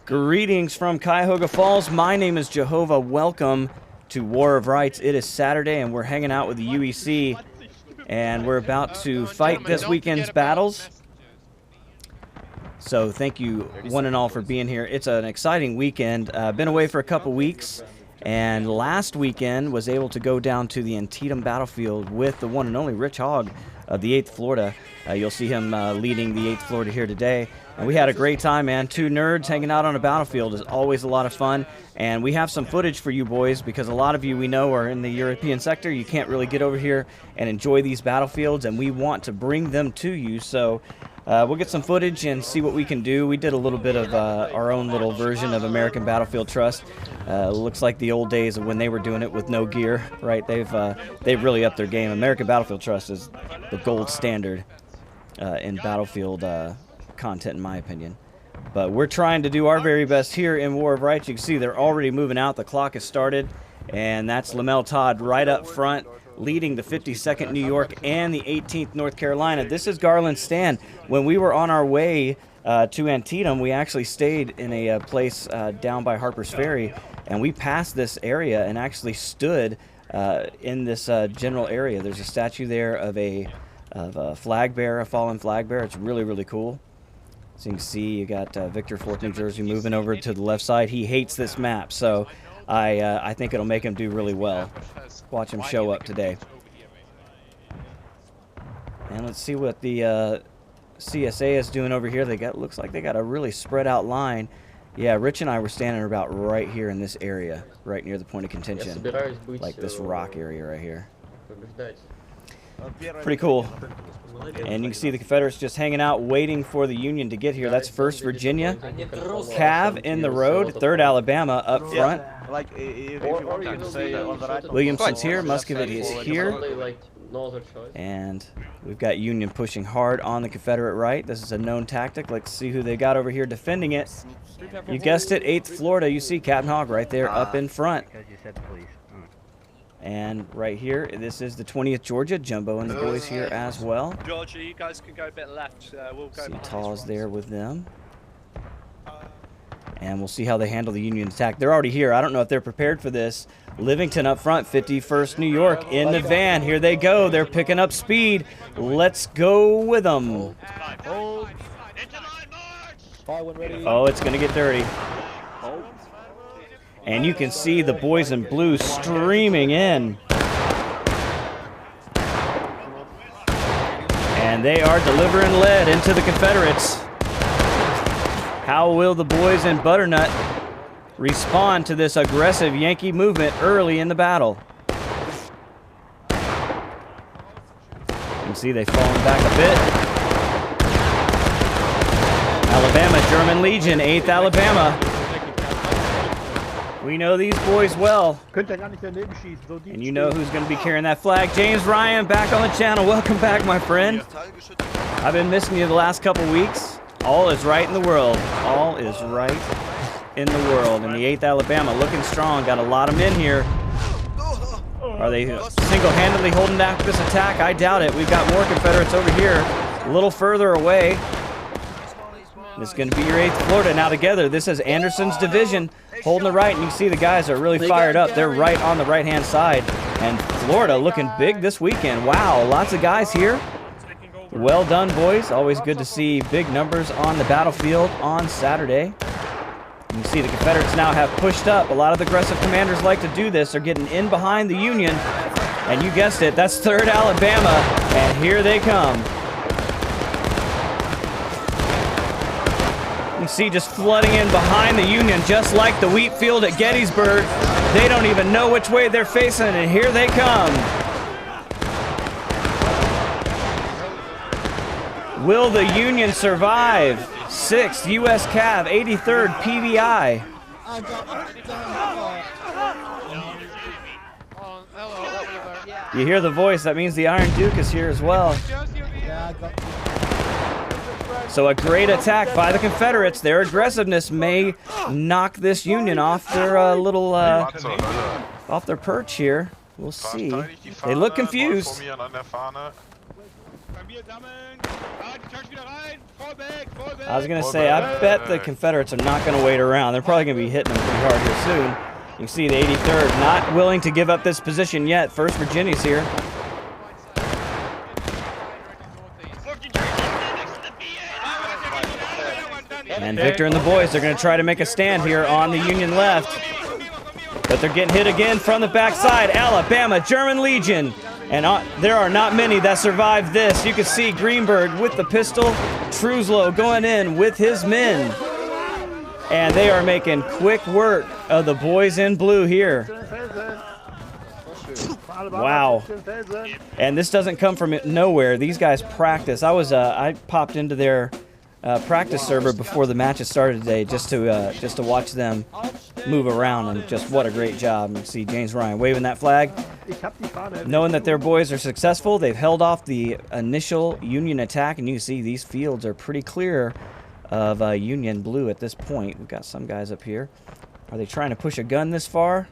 Greetings from Cuyahoga Falls. My name is Jehovah. Welcome to War of Rights. It is Saturday and we're hanging out with the UEC and we're about to fight this weekend's battles. So thank you one and all for being here. It's an exciting weekend. Been away for a couple weeks and last weekend was able to go down to the Antietam battlefield with the one and only Rich Hogg of the 8th Florida. You'll see him leading the 8th Florida here today. And we had a great time, man. Two nerds hanging out on a battlefield is always a lot of fun. And we have some footage for you boys because a lot of you we know are in the European sector. You can't really get over here and enjoy these battlefields, and we want to bring them to you. So we'll get some footage and see what we can do. We did a little bit of our own little version of American Battlefield Trust. Looks like the old days of when they were doing it with no gear, right? They've really upped their game. American Battlefield Trust is the gold standard in Battlefield content, in my opinion. But we're trying to do our very best here in War of Rights. You can see they're already moving out. The clock has started, and that's Lamel Todd right up front, leading the 52nd New York and the 18th North Carolina. This is Garland's stand. When we were on our way to Antietam, we actually stayed in a place down by Harper's Ferry, and we passed this area and actually stood in this general area. There's a statue there of a flag bearer, a fallen flag bearer. It's really, really cool. So you can see you got Victor, 4th New Jersey, moving over to the left side. He hates this map, so I think it'll make him do really well. Watch him show up today. And let's see what the CSA is doing over here. Looks like they got a really spread out line. Yeah, Rich and I were standing about right here in this area, right near the point of contention, like this rock area right here. Pretty cool. And you can see the Confederates just hanging out, waiting for the Union to get here. That's 1st Virginia. Cav in the road. 3rd Alabama up front. Williamson's here. Muscovy is here. And we've got Union pushing hard on the Confederate right. This is a known tactic. Let's see who they got over here defending it. You guessed it, 8th Florida. You see Captain Hogg right there up in front. And right here, this is the 20th Georgia. Jumbo and the boys here as well. Georgia, you guys can go a bit left. We'll go. See Taw's there with them. And we'll see how they handle the Union attack. They're already here. I don't know if they're prepared for this. Livington up front, 51st New York in the van. Here they go. They're picking up speed. Let's go with them. Oh, it's going to get dirty. And you can see the boys in blue streaming in. And they are delivering lead into the Confederates. How will the boys in Butternut respond to this aggressive Yankee movement early in the battle? You can see they've fallen back a bit. Alabama, German Legion, 8th Alabama. We know these boys well. And you know who's going to be carrying that flag. James Ryan back on the channel. Welcome back, my friend. I've been missing you the last couple weeks. All is right in the world. All is right in the world. And the 8th Alabama looking strong. Got a lot of men here. Are they single-handedly holding back this attack? I doubt it. We've got more Confederates over here, a little further away. This is going to be your 8th Florida. Now together, this is Anderson's division holding the right, and you can see the guys are really fired up. They're right on the right-hand side. And Florida looking big this weekend. Wow, lots of guys here. Well done, boys. Always good to see big numbers on the battlefield on Saturday. You can see the Confederates now have pushed up. A lot of the aggressive commanders like to do this. They're getting in behind the Union. And you guessed it, that's 3rd Alabama, and here they come. You can see just flooding in behind the Union, just like the wheat field at Gettysburg. They don't even know which way they're facing, and here they come. Will the Union survive? 6th U.S. Cav, 83rd PVI. You hear the voice, that means the Iron Duke is here as well. So a great attack by the Confederates. Their aggressiveness may knock this Union off their little off their perch here. We'll see. They look confused. I was going to say, I bet the Confederates are not going to wait around. They're probably going to be hitting them pretty hard here soon. You can see the 83rd not willing to give up this position yet. 1st Virginia's here. And Victor and the boys, they're going to try to make a stand here on the Union left. But they're getting hit again from the backside. Alabama, German Legion. And there are not many that survived this. You can see Greenberg with the pistol. Truslow going in with his men. And they are making quick work of the boys in blue here. Wow. And this doesn't come from nowhere. These guys practice. I popped into their practice server before the matches started today just to watch them move around, and just what a great job. You see James Ryan waving that flag. Knowing that their boys are successful, they've held off the initial Union attack, and you can see these fields are pretty clear of Union blue at this point. We've got some guys up here. Are they trying to push a gun this far?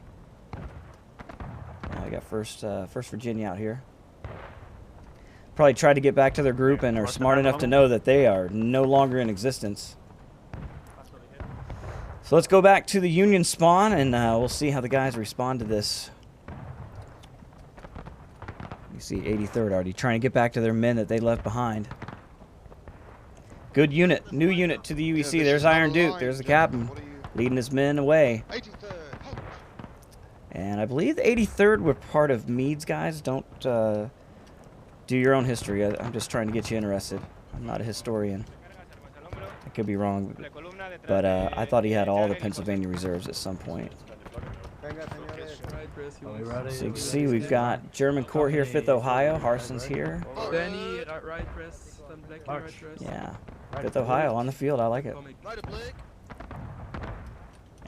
I got first Virginia out here. Probably tried to get back to their group and are smart enough to know that they are no longer in existence. So let's go back to the Union spawn, and we'll see how the guys respond to this. You see 83rd already trying to get back to their men that they left behind. Good unit, new unit to the UEC. There's Iron Duke, there's the captain leading his men away. And I believe the 83rd were part of Meade's guys. Don't do your own history. I'm just trying to get you interested. I'm not a historian. I could be wrong, but I thought he had all the Pennsylvania reserves at some point. So you can see we've got German Corps here, 5th Ohio. Harson's here. Yeah, 5th Ohio on the field. I like it.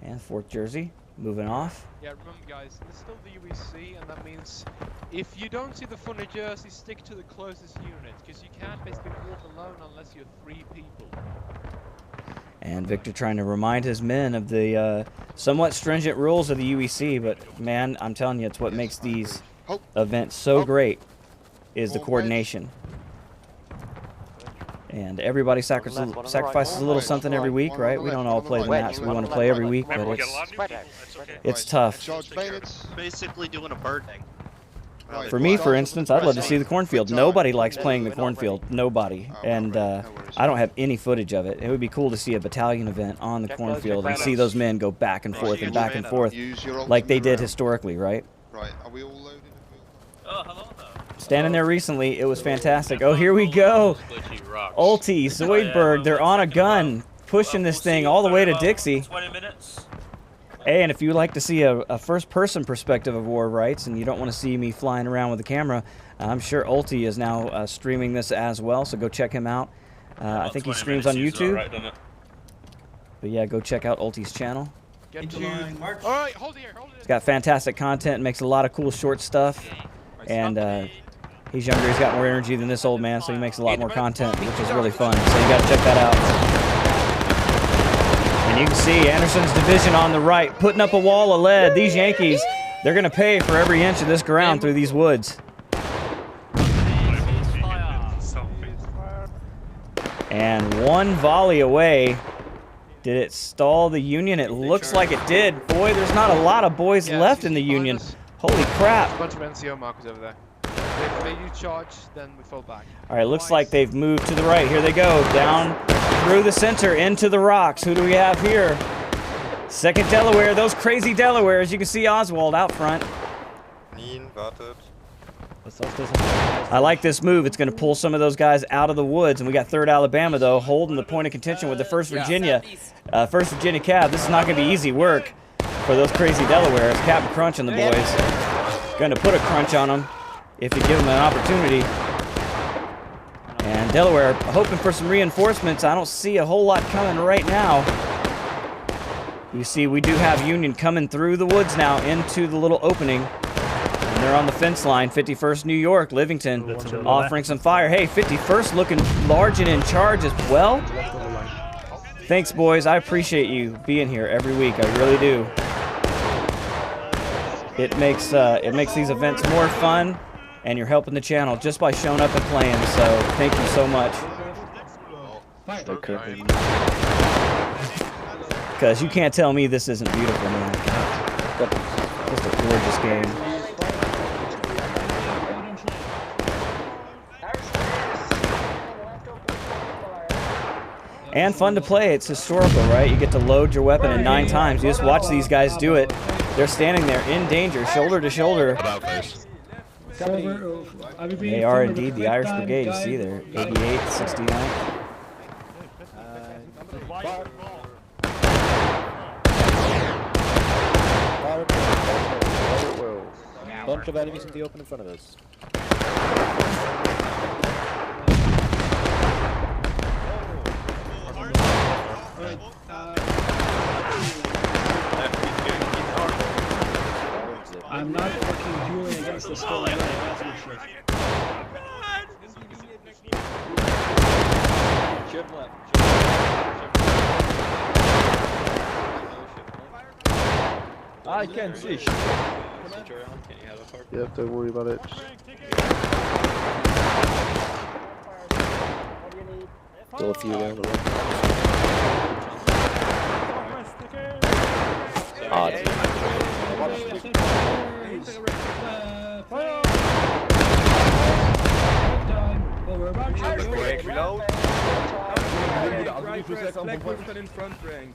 And 4th Jersey moving off. Yeah, remember guys, it's still the UEC, and that means if you don't see the front of Jersey, stick to the closest unit, because you can't basically walk alone unless you're 3 people. And Victor trying to remind his men of the somewhat stringent rules of the UEC, but man, I'm telling you, it's what makes these events so great is the coordination. And everybody sacrifices a little something every week, right? We don't all play the match we want to play every week, but it's tough. Basically doing a birding. For me, for instance, I'd love to see the cornfield. Nobody likes playing the cornfield. Nobody. And I don't have any footage of it. It would be cool to see a battalion event on the cornfield and see those men go back and forth like they did historically, right? Right. Are we all loaded? Standing there recently, it was fantastic. Oh, here we go. Ulti, Zoidberg, they're on a gun, pushing this thing all the way to Dixie. 20 minutes. Hey, and if you like to see a first-person perspective of War of Rights and you don't want to see me flying around with the camera, I'm sure Ulti is now streaming this as well, so go check him out. I think he streams on YouTube. But yeah, go check out Ulti's channel. Alright, hold here, hold it. He's got fantastic content, makes a lot of cool short stuff. And he's younger, he's got more energy than this old man, so he makes a lot more content, which is really fun. So you gotta check that out. And you can see Anderson's division on the right, putting up a wall of lead. These Yankees, they're gonna pay for every inch of this ground through these woods. And one volley away. Did it stall the Union? It looks like it did. Boy, there's not a lot of boys left in the Union. Holy crap. A bunch of NCO markers over there. If they do charge, then we fall back. All right, looks like they've moved to the right. Here they go, down through the center, into the rocks. Who do we have here? 2nd Delaware, those crazy Delawares. You can see Oswald out front. I like this move. It's going to pull some of those guys out of the woods. And we got 3rd Alabama, though, holding the point of contention with the 1st Virginia. 1st Virginia Cav. This is not going to be easy work for those crazy Delawares. Captain Crunch and the boys. Going to put a crunch on them if you give them an opportunity. And Delaware hoping for some reinforcements. I don't see a whole lot coming right now. You see, we do have Union coming through the woods now into the little opening. And they're on the fence line. 51st New York, Livingston, offering some fire. Hey, 51st looking large and in charge as well. Thanks, boys. I appreciate you being here every week. I really do. It makes these events more fun. and you're helping the channel just by showing up and playing. So thank you so much. Because you can't tell me this isn't beautiful, man. Just a gorgeous game. And fun to play. It's historical, right? You get to load your weapon in 9 times. You just watch these guys do it. They're standing there in danger, shoulder to shoulder. They are indeed the Irish Brigade. You see there, 88, 69. Bunch of enemies in the open in front of us. I'm not fucking dueling against the skull. That's for sure. I can see. Yep, don't worry about it. Still a few down the road. Odd. Break, reload. Black in front rank.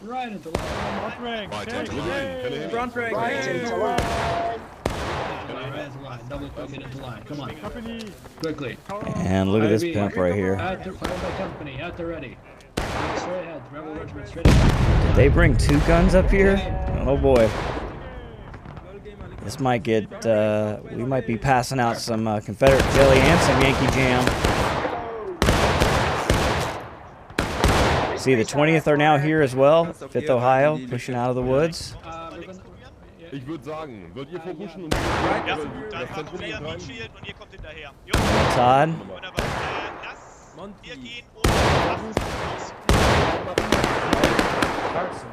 Right into line. Front rank. Front rank. Right into line. Double click into line. Come on. Quickly. And look at this pimp right here. At the company. At the ready. Straight ahead. Rebel regiment straight ahead. Did they bring 2 guns up here? Oh boy. This might get, we might be passing out some Confederate jelly and some Yankee Jam. See, the 20th are now here as well. 5th Ohio, pushing out of the woods. Ich würde sagen, wird ihr verbuschen und Dann kommt wir mit Shield und ihr kommt hinterher. Todd. Wunderbar. Lass wir gehen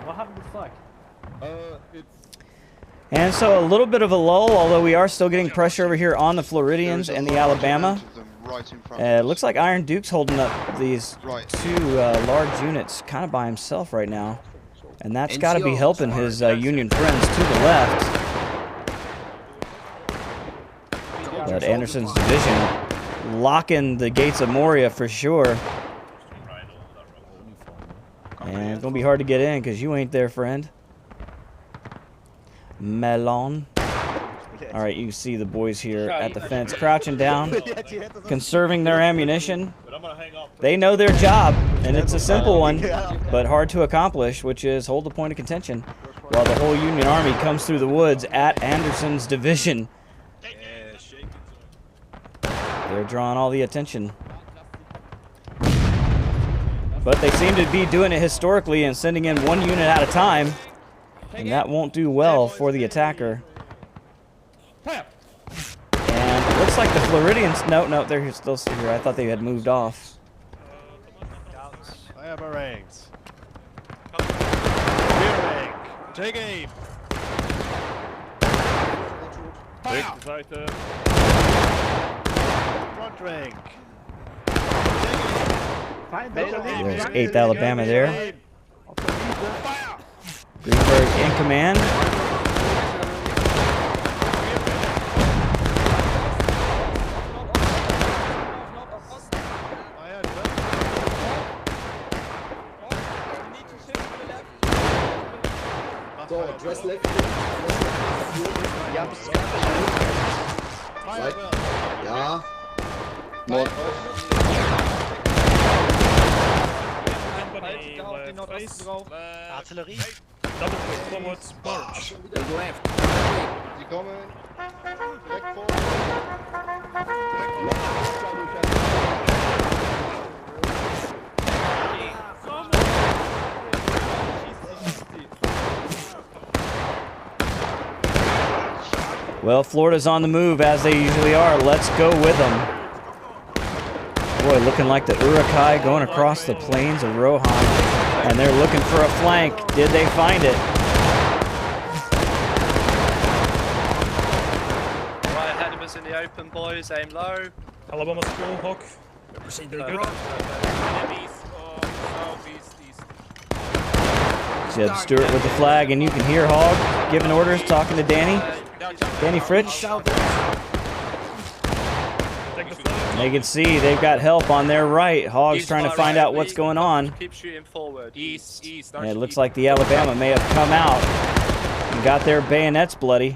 What happened to flag? And so a little bit of a lull, although we are still getting pressure over here on the Floridians and the Alabama. It looks like Iron Duke's holding up these 2 large units kind of by himself right now. And that's got to be helping his Union friends to the left. But Anderson's division locking the gates of Moria for sure. And it's going to be hard to get in because you ain't there, friend. Melon. All right, you can see the boys here at the fence crouching down, conserving their ammunition. They know their job, and it's a simple one, but hard to accomplish, which is hold the point of contention while the whole Union Army comes through the woods at Anderson's division. They're drawing all the attention. But they seem to be doing it historically and sending in 1 unit at a time. And that won't do well for the attacker. And it looks like the Floridians... No, they're still here. I thought they had moved off. I have our ranks. Rear rank. Take aim. Rechte Seite. Front rank. There's 8th Alabama there. Greenberg in command. Ja. Artillerie. Double click forwards, march. Sie kommen. Direkt vor. Well, Florida's on the move as they usually are. Let's go with them. Boy, looking like the Urukai going across the plains of Rohan. And they're looking for a flank. Did they find it? Guns in the open, boys. Aim low. Alabama School, Hawk. Proceed very good. Enemies southeast, east. Jeb Stewart with the flag, and you can hear Hogg giving orders, talking to Danny. Danny Fritsch. They can see they've got help on their right. Hogg's trying to find out what's going on. Keep shooting forward. East, east. And it looks like the Alabama may have come out and got their bayonets bloody.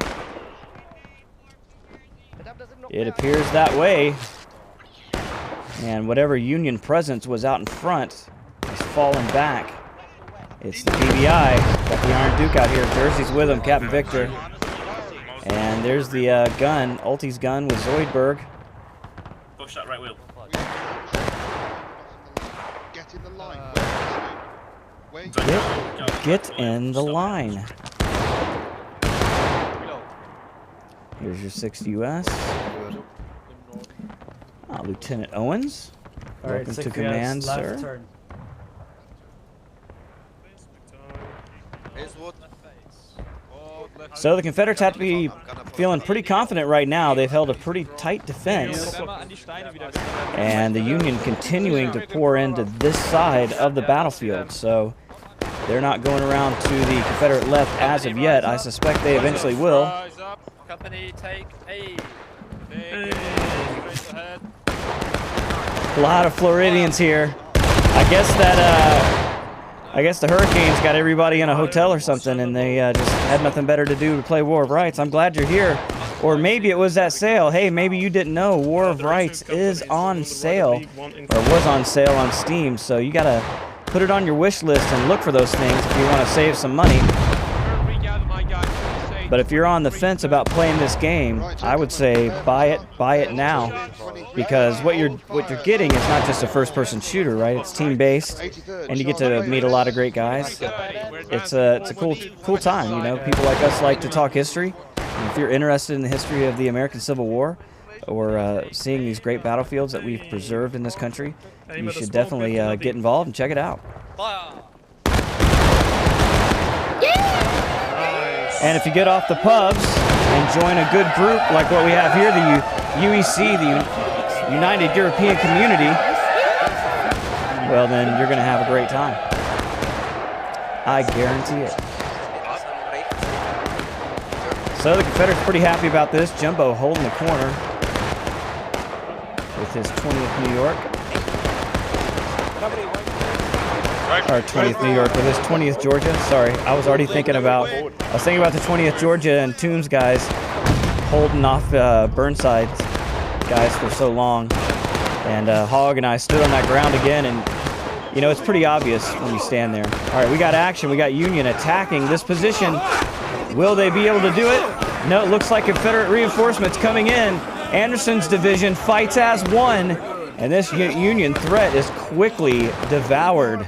It appears that way. And whatever Union presence was out in front has fallen back. It's the PBI. Got the Iron Duke out here. Jersey's with him, Captain Victor. And there's the gun, Ulti's gun with Zoidberg. Push that right wheel. Get in the line. Get in the line. Here's your 6th U.S. Lieutenant Owens. Welcome to command, sir. So the Confederates have to be feeling pretty confident right now. They've held a pretty tight defense. And the Union continuing to pour into this side of the battlefield. So they're not going around to the Confederate left as of yet. I suspect they eventually will. Company, take A. A lot of Floridians here. I guess the Hurricanes got everybody in a hotel or something, and they just had nothing better to do to play War of Rights. I'm glad you're here. Or maybe it was that sale. Hey, maybe you didn't know War of Rights is on sale, or was on sale on Steam. So you gotta put it on your wish list and look for those things if you want to save some money. But if you're on the fence about playing this game, I would say buy it now, because what you're getting is not just a first-person shooter, right? It's team-based, and you get to meet a lot of great guys. It's a cool time, you know. People like us like to talk history. And if you're interested in the history of the American Civil War, or seeing these great battlefields that we've preserved in this country, you should definitely get involved and check it out. And if you get off the pubs and join a good group like what we have here, the UEC, the United European Community, well, then you're going to have a great time. I guarantee it. So the Confederates pretty happy about this. Jumbo holding the corner with his 20th New York. Or 20th New York with his 20th Georgia. Sorry, I was thinking about the 20th Georgia and Toombs guys holding off Burnside's guys for so long. And Hogg and I stood on that ground again, and you know, it's pretty obvious when you stand there. All right, we got action. We got Union attacking this position. Will they be able to do it? No, it looks like Confederate reinforcements coming in. Anderson's division fights as one, and this Union threat is quickly devoured.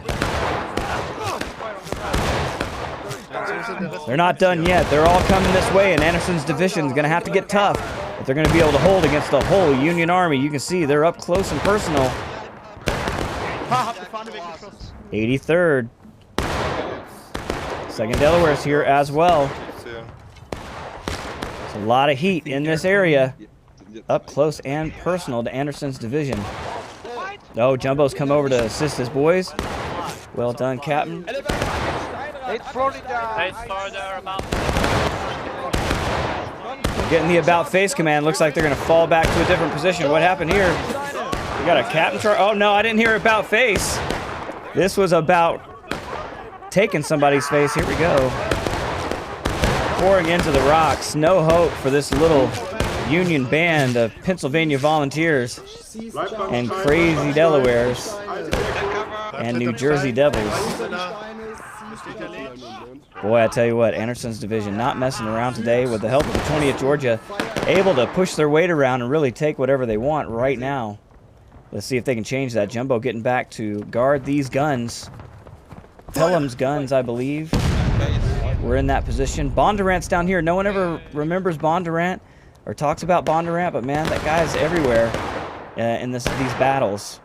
They're not done yet. They're all coming this way, and Anderson's division is going to have to get tough if they're going to be able to hold against the whole Union Army. You can see they're up close and personal. 83rd. 2nd Delaware's here as well. There's a lot of heat in this area. Up close and personal to Anderson's division. Oh, Jumbo's come over to assist his boys. Well done, Captain. Getting the about face command. Looks like they're going to fall back to a different position. What happened here? We got a captain charge. Oh, no, I didn't hear about face. This was about taking somebody's face. Here we go. Pouring into the rocks. No hope for this little Union band of Pennsylvania volunteers and crazy Delawares and New Jersey Devils. Boy, I tell you what, Anderson's division not messing around today with the help of the 20th Georgia, able to push their weight around and really take whatever they want right now. Let's see if they can change that. Jumbo getting back to guard these guns. Pelham's guns, I believe. We're in that position. Bondurant's down here. No one ever remembers Bondurant or talks about Bondurant, but man, that guy's everywhere in these battles.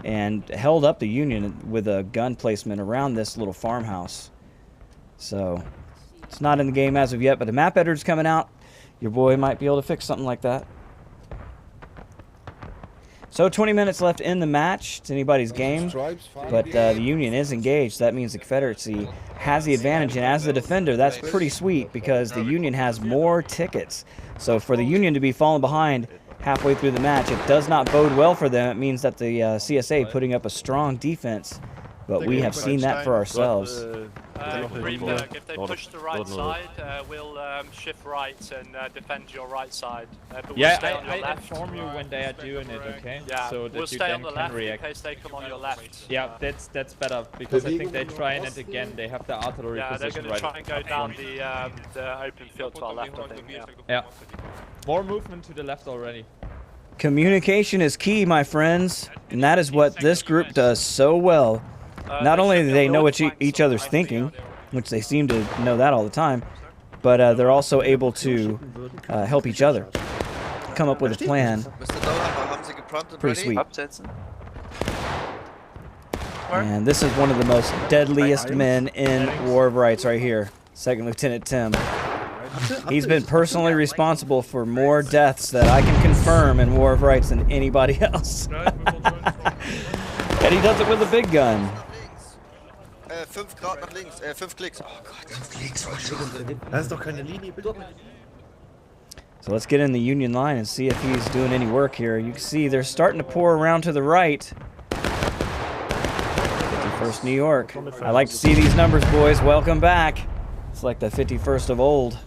And held up the Union with a gun placement around this little farmhouse. So it's not in the game as of yet, but the map editor's coming out. your boy might be able to fix something like that. So 20 minutes left in the match. It's anybody's game, but the Union is engaged. That means the Confederacy has the advantage, and as the defender, that's pretty sweet because the Union has more tickets. So for the Union to be falling behind halfway through the match, it does not bode well for them. It means that the CSA putting up a strong defense, but we have seen that for ourselves. Greenberg, if they push the right side, we'll shift right and defend your right side. But we'll Yeah, stay on your I left. inform you when they are doing it, okay? Yeah, So that we'll you stay then on the can left react. in case they come on your left. Yeah, that's better because I think they try it again. They have the artillery Yeah, they're position going to right. try and go down the open field to our left, I think. Yeah. Yeah. More movement to the left already. Communication is key, my friends, and that is what this group does so well. Not only do they know what each other's thinking, which they seem to know that all the time, but they're also able to help each other come up with a plan. Pretty sweet. And this is one of the most deadliest men in War of Rights right here, Second Lieutenant Tim. He's been personally responsible for more deaths that I can confirm in War of Rights than anybody else. And he does it with a big gun. 5 Grad nach links, 5 Klicks. Oh Gott. 5 Klicks, Das ist doch keine Linie, bitte. So let's get in the Union line and see if he's doing any work here. You can see they're starting to pour around to the right. 51st New York. I like to see these numbers, boys. Welcome back. It's like the 51st of old.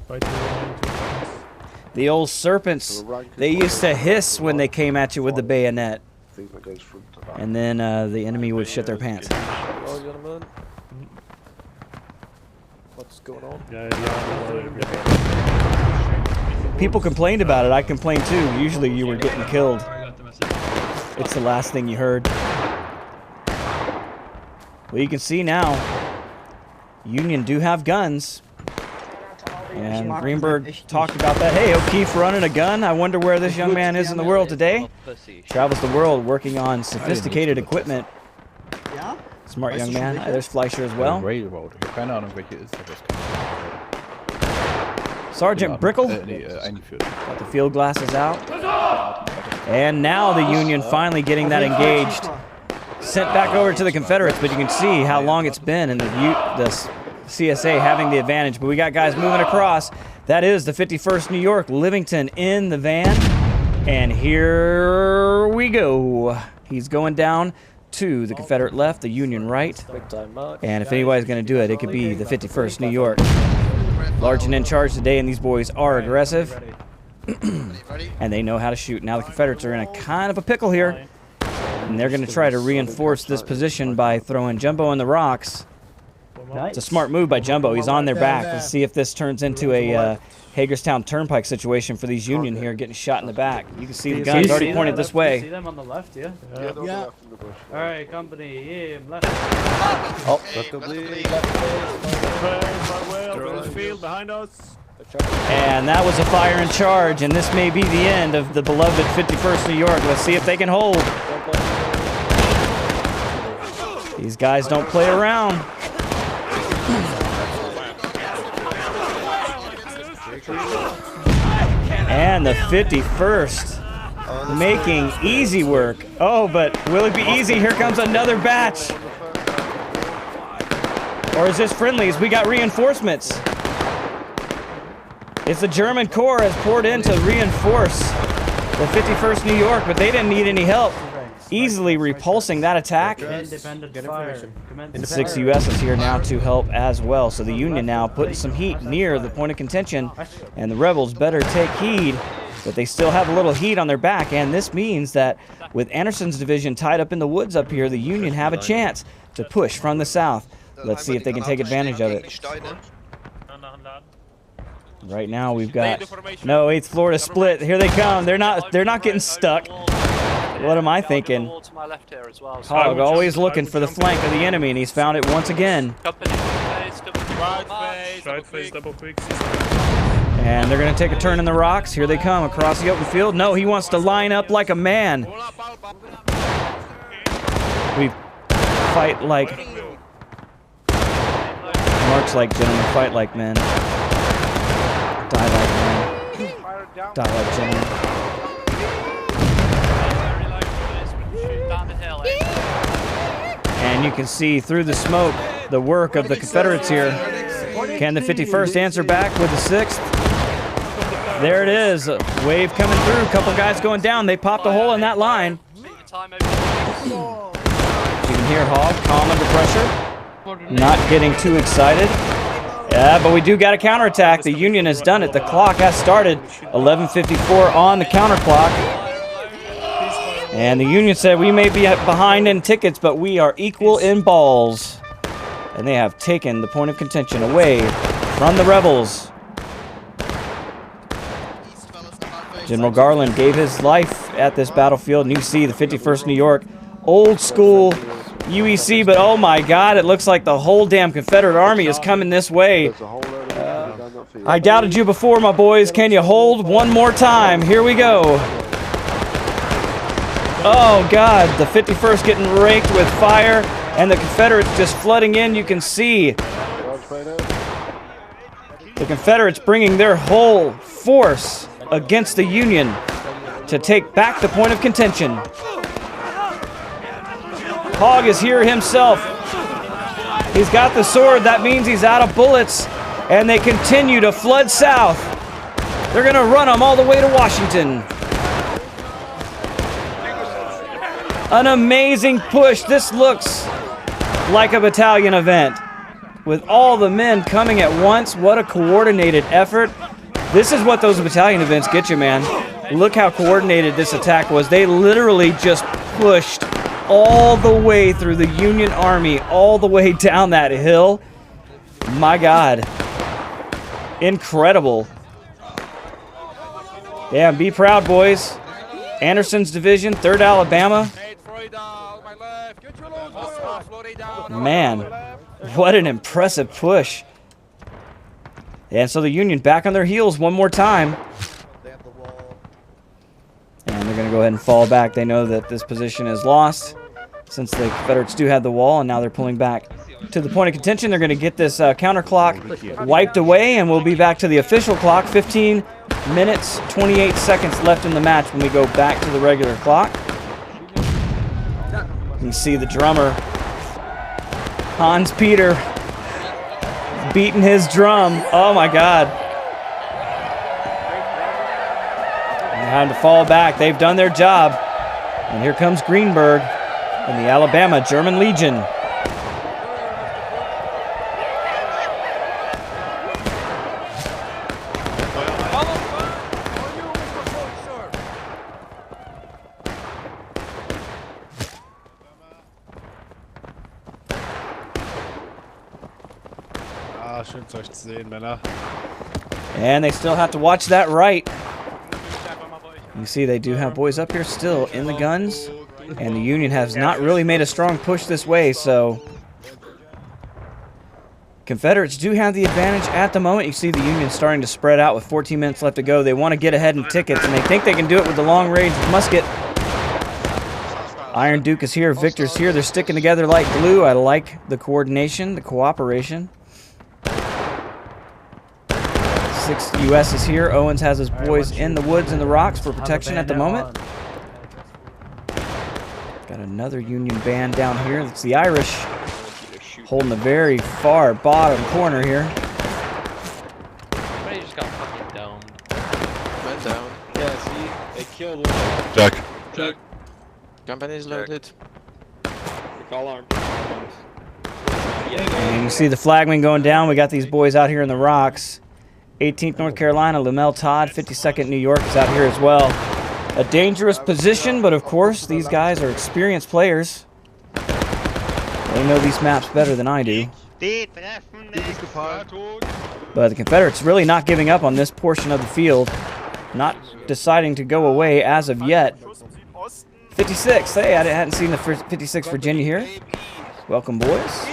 The old serpents, they used to hiss when they came at you with the bayonet. And then the enemy would shit their pants. Hello, gentlemen. What's going on? People complained about it. I complained too. Usually you were getting killed. It's the last thing you heard. Well, you can see now, Union do have guns. And Greenberg talked about that. Hey, O'Keefe running a gun. I wonder where this young man is in the world today. Travels the world working on sophisticated equipment. Smart young man. There's Fleischer as well. Sergeant Brickle. Got the field glasses out. And now the Union finally getting that engaged. Sent back over to the Confederates, but you can see how long it's been and the CSA having the advantage. But we got guys moving across. That is the 51st New York, Livingston in the van. And here we go. He's going down to the Confederate left, the Union right. And if anybody's going to do it, it could be the 51st New York. Large and in charge today, and these boys are aggressive. And they know how to shoot. Now the Confederates are in a kind of a pickle here. And they're going to try to reinforce this position by throwing Jumbo in the rocks. It's a smart move by Jumbo. He's on their back. Let's see if this turns into a Hagerstown Turnpike situation for these Union here, getting shot in the back. You can see the guns already pointed this way. See them on the left, yeah? Yeah. All right, company, yeah, left. Oh, Field behind us. and that was a fire and charge, and this may be the end of the beloved 51st New York. Let's see if they can hold. These guys don't play around. And the 51st making easy work. Oh, but will it be easy? Here comes another batch. Or is this friendlies? We got reinforcements. It's the German Corps has poured in to reinforce the 51st New York, but they didn't need any help. Easily repulsing that attack. Independent fire. The 6 U.S. is here now to help as well. So the Union now putting some heat near the point of contention, and the rebels better take heed, but they still have a little heat on their back, and this means that with Anderson's division tied up in the woods up here, the Union have a chance to push from the south. Let's see if they can take advantage of it. Right now we've got no 8th Florida split. Here they come. They're not getting stuck. What am I thinking? Hog always looking for the flank of the enemy, and he's found it once again. Right face, double quick. And they're going to take a turn in the rocks. Here they come across the open field. No, he wants to line up like a man. We fight like... Mark's like, gentlemen, fight like men. Die like men. Dial Jenny. Very low, boys. We can shoot down the hill, eh? And you can see through the smoke the work of the Confederates here. Can the 51st answer back with the 6th? There it is. A wave coming through. A couple guys going down. They popped a hole in that line. Time over. You can hear Hog calm under pressure. Not getting too excited. Yeah, but we do got a counterattack. The Union has done it. The clock has started. 11:54 on the counter clock. And the Union said we may be behind in tickets, but we are equal in balls. And they have taken the point of contention away from the Rebels. General Garland gave his life at this battlefield. And you see the 51st New York, old school UEC, but oh my God, it looks like the whole damn Confederate Army is coming this way. I doubted you before, my boys. Can you hold one more time? Here we go. Oh God, the 51st getting raked with fire, and the Confederates just flooding in. You can see the Confederates bringing their whole force against the Union to take back the point of contention. Hog is here himself. He's got the sword. That means he's out of bullets. And they continue to flood south. They're going to run them all the way to Washington. An amazing push. This looks like a battalion event. With all the men coming at once, what a coordinated effort. This is what those battalion events get you, man. Look how coordinated this attack was. They literally just pushed all the way through the Union Army, all the way down that hill. My God. Incredible. Yeah, be proud, boys. Anderson's division, 3rd Alabama. Man, what an impressive push. And so the Union back on their heels one more time. And they're going to go ahead and fall back. They know that this position is lost since the Confederates do have the wall, and now they're pulling back to the point of contention. They're going to get this counter clock wiped away, and we'll be back to the official clock. 15 minutes, 28 seconds left in the match when we go back to the regular clock. You can see the drummer, Hans Peter, beating his drum. Oh my God. They had to fall back. They've done their job. And here comes Greenberg and the Alabama German Legion. Schön euch zu sehen, Männer. And they still have to watch that right. You see they do have boys up here still in the guns, and the Union has not really made a strong push this way, so Confederates do have the advantage at the moment. You see the Union starting to spread out with 14 minutes left to go. They want to get ahead in tickets, and they think they can do it with the long-range musket. Iron Duke is here, Victor's here. They're sticking together like glue. I like the coordination, the cooperation. 6th U.S. is here. Owens has his boys in the woods and the rocks for protection at the moment. Got another Union band down here. That's the Irish, holding the very far bottom corner here. Somebody just got fucking domed. Man down. Yeah, see? They killed one. Jack. Check. Company's loaded. Call arm. And you see the flagman going down. We got these boys out here in the rocks. 18th North Carolina, Lamel Todd, 52nd New York is out here as well. A dangerous position, but of course, these guys are experienced players. They know these maps better than I do. But the Confederates really not giving up on this portion of the field. Not deciding to go away as of yet. 56, hey, I hadn't seen the 56 Virginia here. Welcome, boys.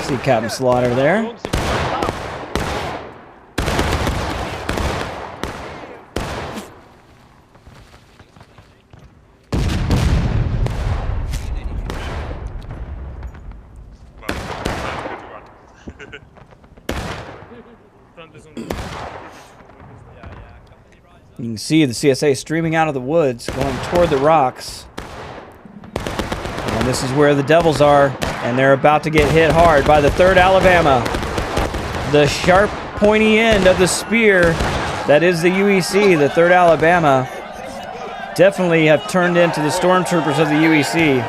See Captain Slaughter there. You can see the CSA streaming out of the woods, going toward the rocks. And this is where the Devils are, and they're about to get hit hard by the 3rd Alabama. The sharp, pointy end of the spear that is the UEC, the 3rd Alabama, definitely have turned into the stormtroopers of the UEC.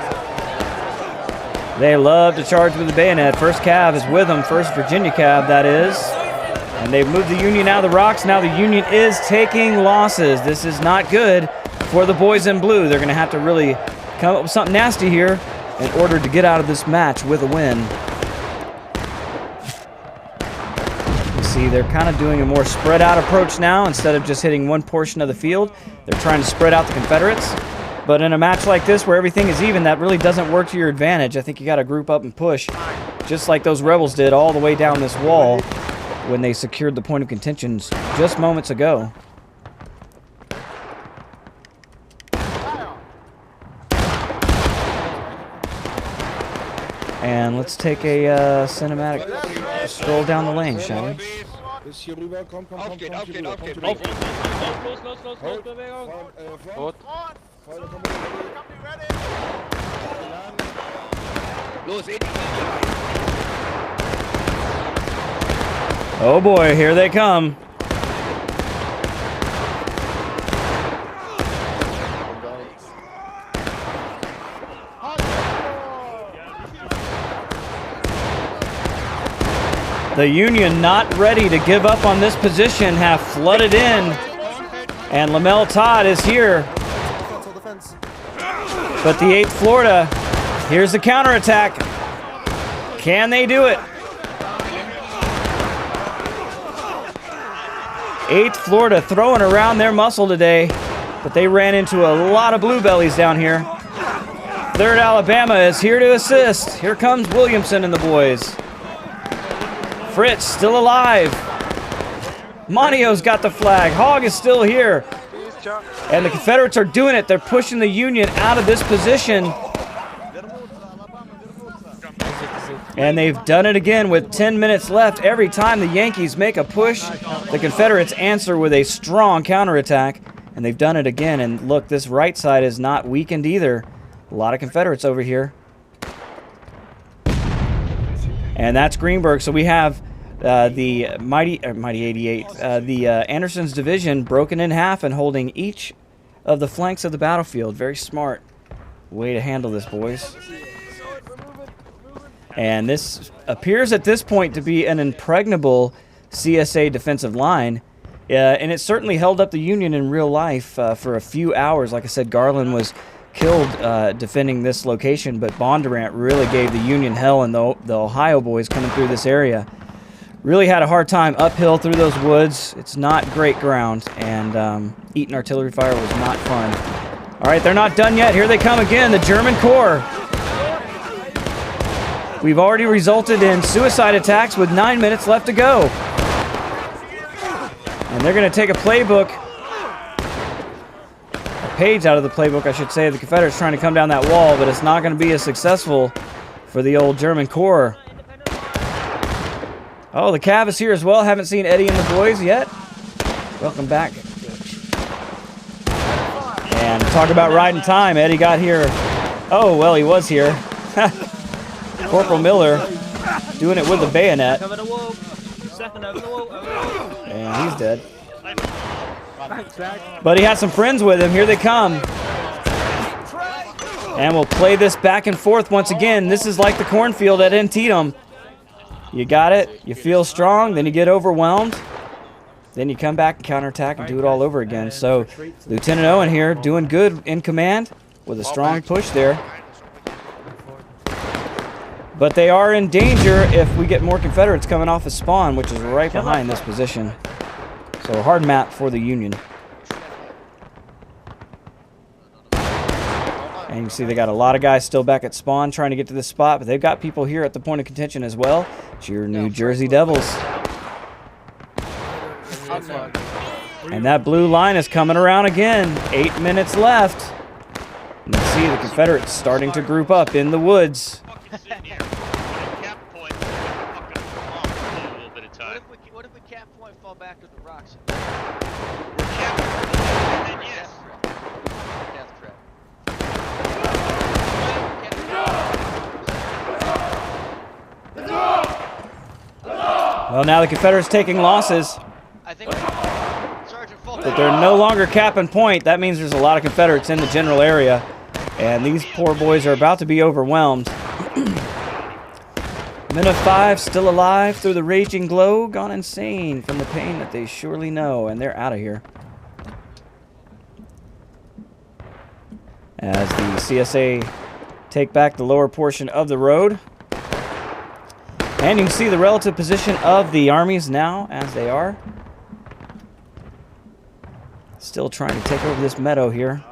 They love to charge with the bayonet. 1st Cav is with them, 1st Virginia Cav, that is. And they've moved the Union out of the rocks. Now the Union is taking losses. This is not good for the boys in blue. They're going to have to really come up with something nasty here in order to get out of this match with a win. You see, they're kind of doing a more spread out approach now. Instead of just hitting one portion of the field, they're trying to spread out the Confederates. But in a match like this where everything is even, that really doesn't work to your advantage. I think you got to group up and push, just like those rebels did all the way down this wall when they secured the point of contentions just moments ago. And let's take a cinematic stroll down the lane, shall we? Oh boy, here they come. The Union, not ready to give up on this position, have flooded in. And Lamel Todd is here. But the 8th Florida, here's the counterattack. Can they do it? 8th Florida throwing around their muscle today, but they ran into a lot of blue bellies down here. 3rd Alabama is here to assist. Here comes Williamson and the boys. Fritz still alive. Monio's got the flag. Hogg is still here. And the Confederates are doing it. They're pushing the Union out of this position. And they've done it again with 10 minutes left. Every time the Yankees make a push, the Confederates answer with a strong counterattack. And they've done it again. And look, this right side is not weakened either. A lot of Confederates over here. And that's Greenberg. So we have the Mighty 88, the Anderson's division broken in half and holding each of the flanks of the battlefield. Very smart way to handle this, boys. And this appears at this point to be an impregnable CSA defensive line. And it certainly held up the Union in real life for a few hours. Like I said, Garland was killed defending this location, but Bondurant really gave the Union hell, and the Ohio boys coming through this area really had a hard time uphill through those woods. It's not great ground, and eating artillery fire was not fun. All right, they're not done yet. Here they come again, the German Corps. We've already resulted in suicide attacks with 9 minutes left to go. And they're going to take a playbook, a page out of the playbook, I should say. The Confederates trying to come down that wall, but it's not going to be as successful for the old German Corps. Oh, the Cav is here as well. Haven't seen Eddie and the boys yet. Welcome back. And talk about riding time. Eddie got here. Oh, well, he was here. Corporal Miller doing it with the bayonet. And he's dead. But he has some friends with him. Here they come. And we'll play this back and forth once again. This is like the cornfield at Antietam. You got it. You feel strong. Then you get overwhelmed. Then you come back and counterattack and do it all over again. So Lieutenant Owen here doing good in command with a strong push there. But they are in danger if we get more Confederates coming off of spawn, which is right behind this position. So a hard map for the Union. And you can see they got a lot of guys still back at spawn trying to get to this spot, but they've got people here at the point of contention as well. It's your New Jersey Devils. And that blue line is coming around again. 8 minutes left. And you see the Confederates starting to group up in the woods. What if we camp point fall back to the rocks? We're camping, and then yes. Death trap. Well, now the Confederates taking losses, I think Sergeant Fulton. but they're no longer capping point. That means there's a lot of Confederates in the general area, and these poor boys are about to be overwhelmed. Men of 5 still alive through the raging glow, gone insane from the pain that they surely know, and they're out of here. As the CSA take back the lower portion of the road. And you can see the relative position of the armies now as they are. Still trying to take over this meadow here.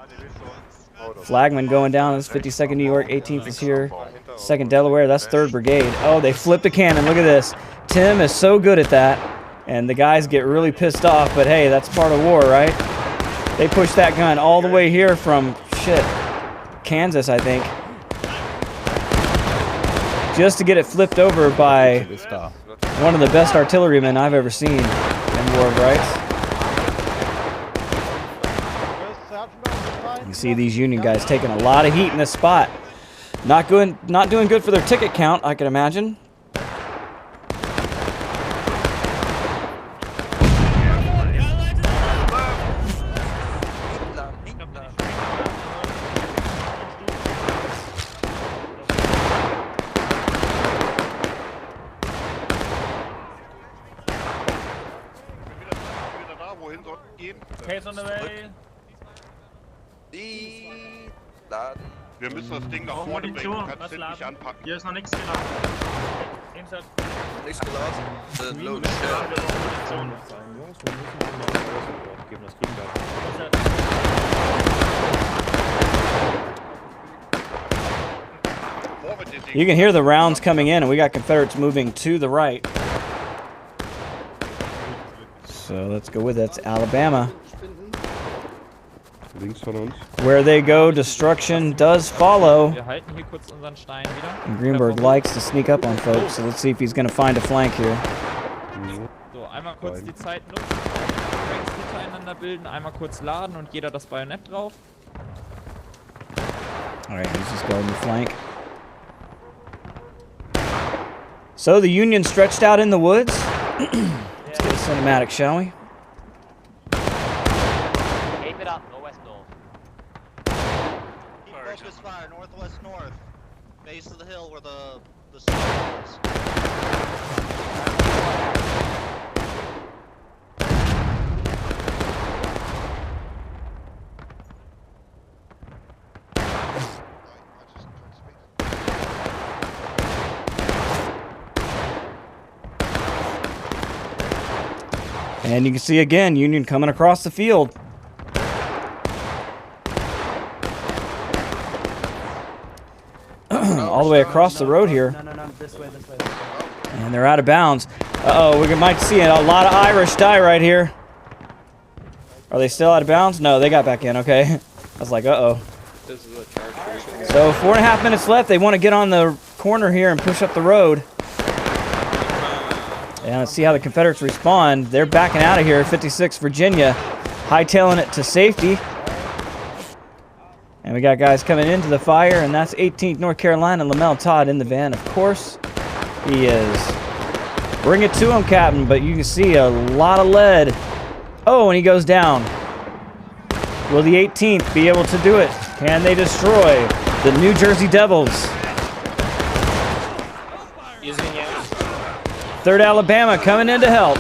Flagman going down. That's 52nd New York, 18th is here. 2nd Delaware, that's 3rd Brigade. Oh, they flipped a cannon. Look at this. Tim is so good at that. And the guys get really pissed off, but hey, that's part of war, right? They pushed that gun all the way here from, Kansas, I think. Just to get it flipped over by one of the best artillerymen I've ever seen in War of Rights. You see these Union guys taking a lot of heat in this spot. Not doing good for their ticket count, I can imagine. Case on the way. Wir müssen das Ding nach vorne bringen. Du kannst den nicht anpacken. Hier ist noch nichts geladen. Insert. Nichts geladen. Load You can hear the rounds coming in, and we got Confederates moving to the right. So let's go with it. That's Alabama. Where they go, destruction does follow. And Greenberg likes to sneak up on folks, so let's see if he's going to find a flank here. So, einmal kurz die Zeit nutzen, Ranks miteinander bilden, einmal kurz laden und jeder das Bajonett drauf. Alright, he's just going the flank. So the Union stretched out in the woods. Let's get a cinematic, shall we? Keep it up, northwest north. Keep focus fire, northwest north. Base of the hill where the sun is. And you can see again, Union coming across the field. All the way across the road here. No, this way. And they're out of bounds. Uh-oh, we might see a lot of Irish die right here. Are they still out of bounds? No, they got back in, okay. I was like, uh-oh. So 4.5 minutes left. They want to get on the corner here and push up the road. And let's see how the Confederates respond. They're backing out of here. 56 Virginia hightailing it to safety. And we got guys coming into the fire, and that's 18th North Carolina, Lamell Todd in the van, of course. He is. Bring it to him, Captain, but you can see a lot of lead. Oh, and he goes down. Will the 18th be able to do it? Can they destroy the New Jersey Devils? 3rd Alabama coming in to help.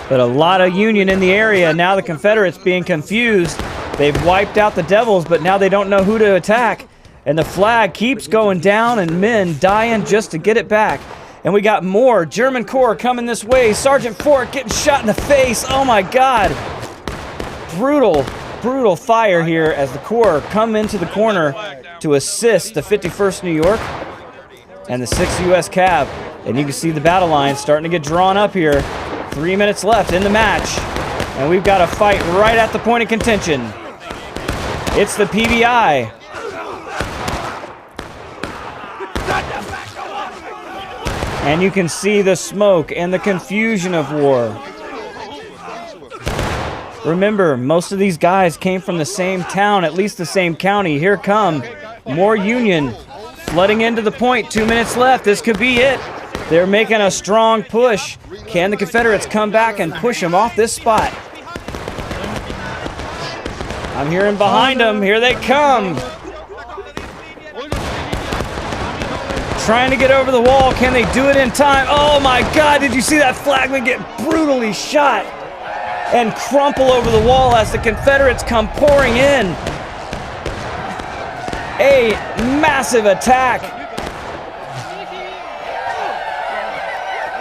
But a lot of Union in the area. Now the Confederates being confused. They've wiped out the Devils, but now they don't know who to attack. And the flag keeps going down and men dying just to get it back. And we got more German Corps coming this way. Sergeant Fort getting shot in the face. Oh my God. Brutal fire here as the Corps come into the corner to assist the 51st New York and the 6th U.S. Cav. And you can see the battle line starting to get drawn up here. 3 minutes left in the match. And we've got a fight right at the point of contention. It's the PBI. And you can see the smoke and the confusion of war. Remember, most of these guys came from the same town, at least the same county. Here come more Union flooding into the point. 2 minutes left. This could be it. They're making a strong push. Can the Confederates come back and push them off this spot? I'm hearing behind them. Here they come. Trying to get over the wall. Can they do it in time? Oh my God, did you see that flagman get brutally shot and crumple over the wall as the Confederates come pouring in? A massive attack.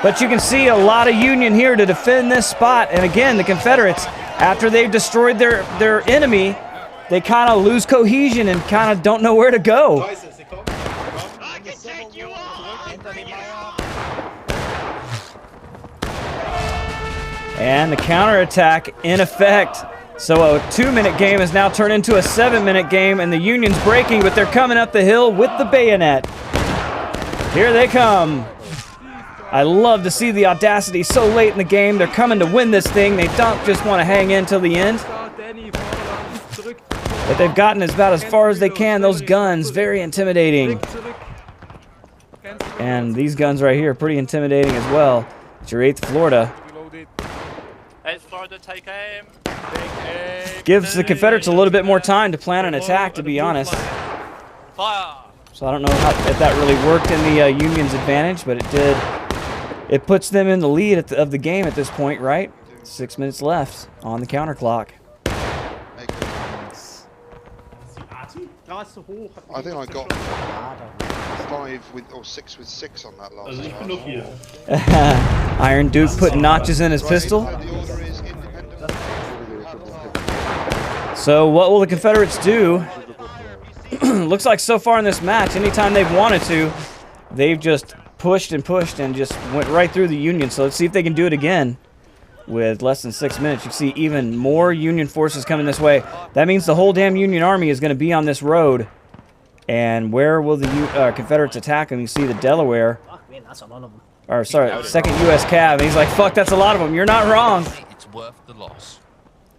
But you can see a lot of Union here to defend this spot. And again, the Confederates, after they've destroyed their enemy, they kind of lose cohesion and kind of don't know where to go. And the counterattack in effect. So a 2-minute game has now turned into a 7-minute game, and the Union's breaking, but they're coming up the hill with the bayonet. Here they come. I love to see the audacity so late in the game. They're coming to win this thing. They don't just want to hang in till the end. But they've gotten about as far as they can. Those guns, very intimidating. And these guns right here, pretty intimidating as well. It's your 8th Florida. 8th Florida, take aim. Gives the Confederates a little bit more time to plan an attack, to be honest. Fire. So I don't know if that really worked in the Union's advantage, but it did. It puts them in the lead of the game at this point, right? 6 minutes left on the counter clock. I think I got 5 with or 6 with 6 on that last time. Iron Duke putting notches in his pistol. So what will the Confederates do? Looks like so far in this match, anytime they've wanted to, they've just pushed and pushed and just went right through the Union. So let's see if they can do it again with less than 6 minutes. You see even more Union forces coming this way. That means the whole damn Union army is going to be on this road. And where will the Confederates attack them? You see the Delaware. That's a lot of them. Or sorry, 2nd U.S. Cav. And he's like, fuck, that's a lot of them. You're not wrong. It's worth the loss.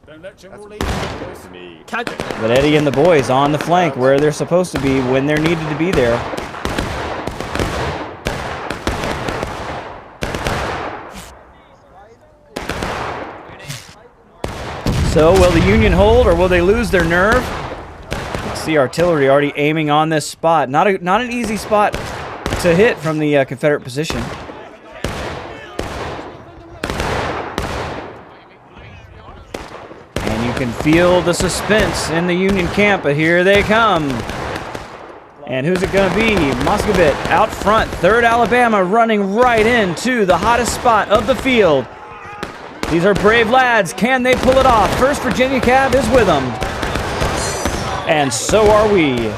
But Eddie and the boys on the flank where they're supposed to be when they're needed to be there. So will the Union hold or will they lose their nerve? You see artillery already aiming on this spot. Not an easy spot to hit from the Confederate position. And you can feel the suspense in the Union camp, but here they come. And who's it going to be? Moscovite out front. 3rd Alabama running right into the hottest spot of the field. These are brave lads. Can they pull it off? 1st Virginia Cav is with them. And so are we.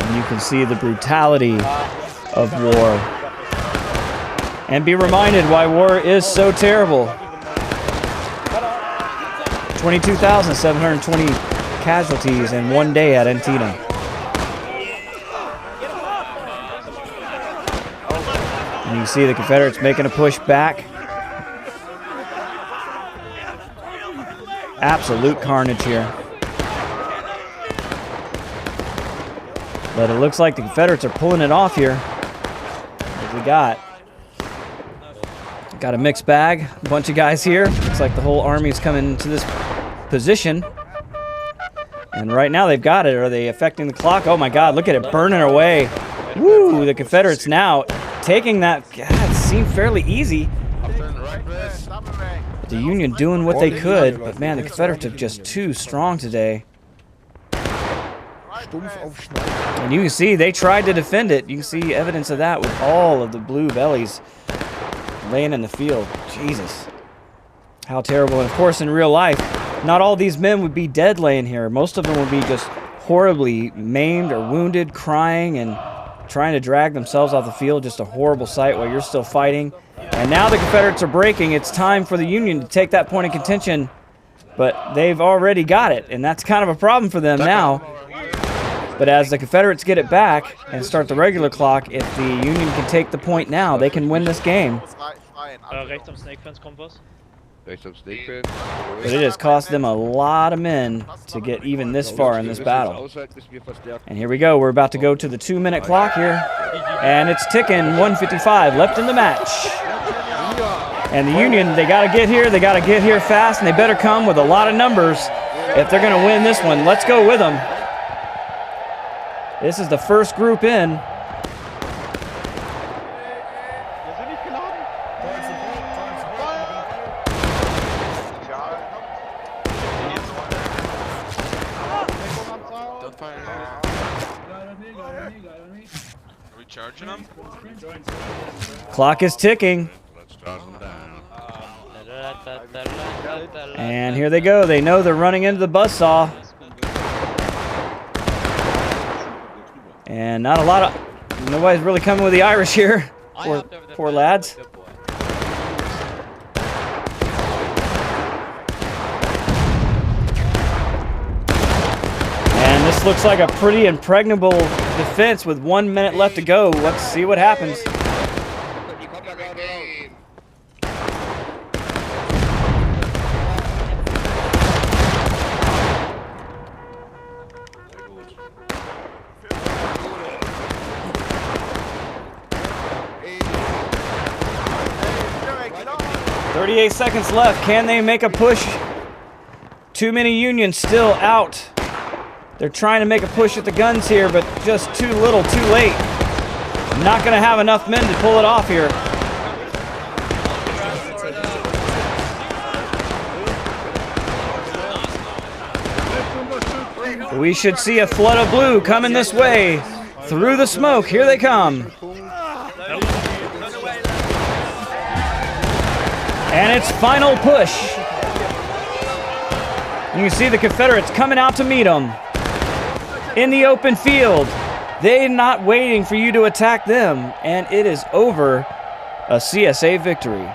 And you can see the brutality of war. And be reminded why war is so terrible. 22,720 casualties in one day at Antietam. And you see the Confederates making a push back. Absolute carnage here. But it looks like the Confederates are pulling it off here. What we got? Got a mixed bag. A bunch of guys here. Looks like the whole army is coming into this position. And right now they've got it. Are they affecting the clock? Oh my God, look at it burning away. Woo, the Confederates now taking that. God, it seemed fairly easy. But the Union doing what they could. But man, the Confederates are just too strong today. And you can see they tried to defend it. You can see evidence of that with all of the blue bellies laying in the field. Jesus. How terrible. And of course, in real life, not all these men would be dead laying here. Most of them would be just horribly maimed or wounded, crying, and trying to drag themselves off the field. Just a horrible sight while you're still fighting. And now the Confederates are breaking. It's time for the Union to take that point of contention. But they've already got it, and that's kind of a problem for them now. But as the Confederates get it back and start the regular clock, if the Union can take the point now, they can win this game. Rechts am Snake Fence kommt was. But it has cost them a lot of men to get even this far in this battle. And here we go. We're about to go to the 2-minute clock here. And it's ticking. 1:55 left in the match. And the Union, they got to get here. They got to get here fast, and they better come with a lot of numbers if they're going to win this one. Let's go with them. This is the first group in. Charging them? Clock is ticking. And here they go. They know they're running into the buzzsaw. And not a lot of... Nobody's really coming with the Irish here. Poor lads. And this looks like a pretty impregnable defense with 1 minute left to go. Let's see what happens. .38 seconds left. Can they make a push? Too many Unions still out. They're trying to make a push at the guns here, but just too little, too late. Not going to have enough men to pull it off here. We should see a flood of blue coming this way. Through the smoke, here they come. And it's final push. You can see the Confederates coming out to meet them. In the open field. They're not waiting for you to attack them. And it is over. A CSA victory.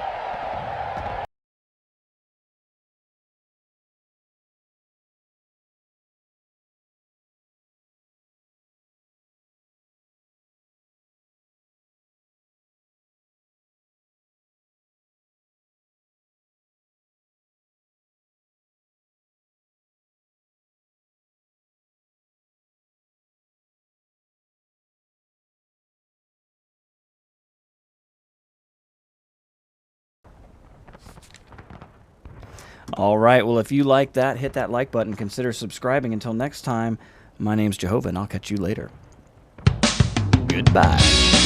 All right, well, if you like that, hit that like button. Consider subscribing. Until next time, my name's Jehovah, and I'll catch you later. Goodbye.